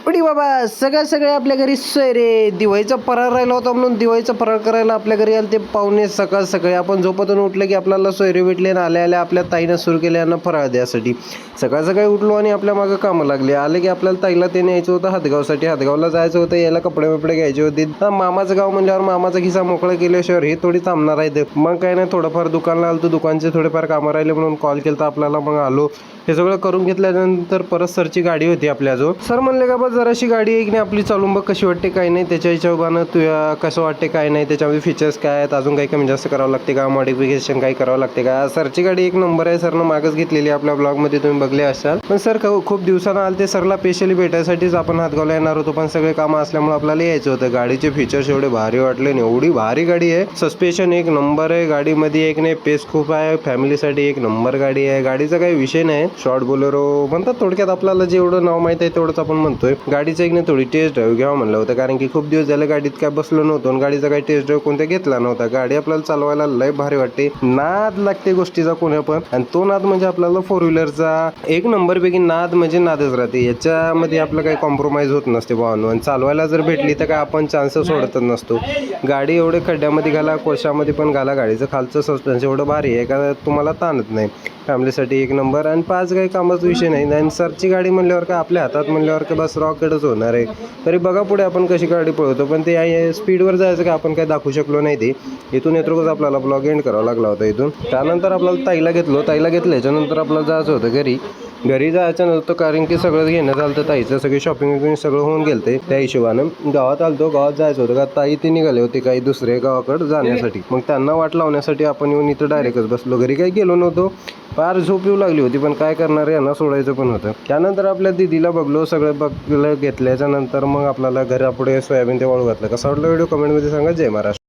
पडी बाबा सगळे आपल्या घरी सोय रे. दिवाळीचा फराळ राहिला होता म्हणून दिवाळीचा फराळ करायला आपल्या घरी आले ते पाहुणे. सकाळी आपण झोपातून उठले की आपल्याला सोयरे भेटले आणि आल्या आपल्या ताईनं सुरू केले यांना फराळ द्यासाठी. सकाळी उठलो आणि आपल्या मागं कामं लागले. आले की आपल्याला ताईला ते न्यायचं होतं हातगावसाठी. हातगावला जायचं होतं, याला कपडे घ्यायचे होते. मामाचं गाव म्हणल्यावर मामाचा खिसा मोकळा केल्याशिवाय हे थोडी थांबणार आहेत. मग काय नाही, थोडंफार दुकानला आलो, दुकानचे थोडेफार कामं राहिले म्हणून कॉल केला आपल्याला. मग आलो, हे सगळं करून घेतल्यानंतर परत सरची गाडी होती आपल्याजवळ. सर म्हणले का बा जराशी गाडी आहे की नाही आपली चालून बघ कशी वाटते काय नाही. त्याच्या हिशोबानं तुया कसं वाटते काय नाही, त्याच्यामध्ये फीचर्स काय आहेत, अजून काही कमी जास्त करावं लागते का, मॉडिफिकेशन काही करावं लागते का. सरची गाडी एक नंबर आहे. सरनं मागच घेतलेली आपल्या ब्लॉगमध्ये तुम्ही बघले असाल. पण सर खूप दिवसानं आले ते. सरला स्पेशली भेटायसाठीच आपण हातगावला येणार होतो, पण सगळे कामं असल्यामुळे आपल्याला यायचं होतं. गाडीचे फीचर्स एवढे भारी वाटले, एवढी भारी गाडी आहे. सस्पेन्शन एक नंबर आहे गाडीमध्ये, एक नाही पेस खूप आहे. फॅमिलीसाठी एक नंबर गाडी आहे. गाडीचा काही विषय नाही. शॉर्ट बोलेरो म्हणतात थोडक्यात. आपल्याला जेवढं नाव माहिती आहे तेवढंच आपण म्हणतोय. गाडीचं एक नाही थोडी टेस्ट ड्राईव्ह घ्यावं म्हणलं होतं, कारण की खूप दिवस झाले गाडीत काय बसलो नव्हतो आणि गाडीचा काही टेस्ट ड्राईव्ह कोणत्या घेतला नव्हता. गाडी आपल्याला चालवायला लय भारी वाटते. नाद लागते गोष्टीचा कोण्या पण, आणि तो नाद म्हणजे आपल्याला फोर व्हीलरचा एक नंबर पैकी नाद म्हणजे नादच राहते. याच्यामध्ये आपलं काही कॉम्प्रोमाइज होत नसते भावांनो. आणि चालवायला जर भेटली तर काय आपण चान्सेस सोडतच नसतो. गाडी एवढे खड्ड्यामध्ये घाला, कोळशामध्ये पण घाला, गाडीचं खालचं सस्पेन्स एवढं भारी आहे का तुम्हाला ताणत नाही. फॅमिलीसाठी एक नंबर. आणि पाच काही कामाचा विषय नाही. आणि सरची गाडी म्हणल्यावर काय आपल्या हातात म्हणल्यावर का बस रॉकेटच होणार आहे. तरी बघा पुढे आपण कशी गाडी पळवतो. पण ते स्पीडवर जायचं का आपण काय दाखवू शकलो नाही. ते इथून येतोच आपल्याला ब्लॉग एंड करावा लागला होता इथून. त्यानंतर आपल्याला ताईला घेतल्याच्यानंतर आपल्याला जायचं होतं घरी जायचं नव्हतं, कारण की सगळं घेणं झालं तर ताईचं सगळी शॉपिंग सगळं होऊन गेलं ते. त्या हिशोबानं गावात गावात जायचं होतं का ताई ते निघाले होते काही दुसरे गावाकडे जाण्यासाठी. मग त्यांना वाट लावण्यासाठी आपण येऊन इथं डायरेक्टच बसलो. घरी काही गेलो नव्हतो, फार झोप येऊ लागली होती, पण काय करणार, यांना सोडायचं पण होतं. त्यानंतर आपल्या दिदीला बघलो, सगळं घेतल्याच्या नंतर मग आपल्याला घरापुढे सोयाबीन ते वाळू घातलं. कसा वाटला व्हिडिओ कमेंटमध्ये सांगा. जय महाराष्ट्र.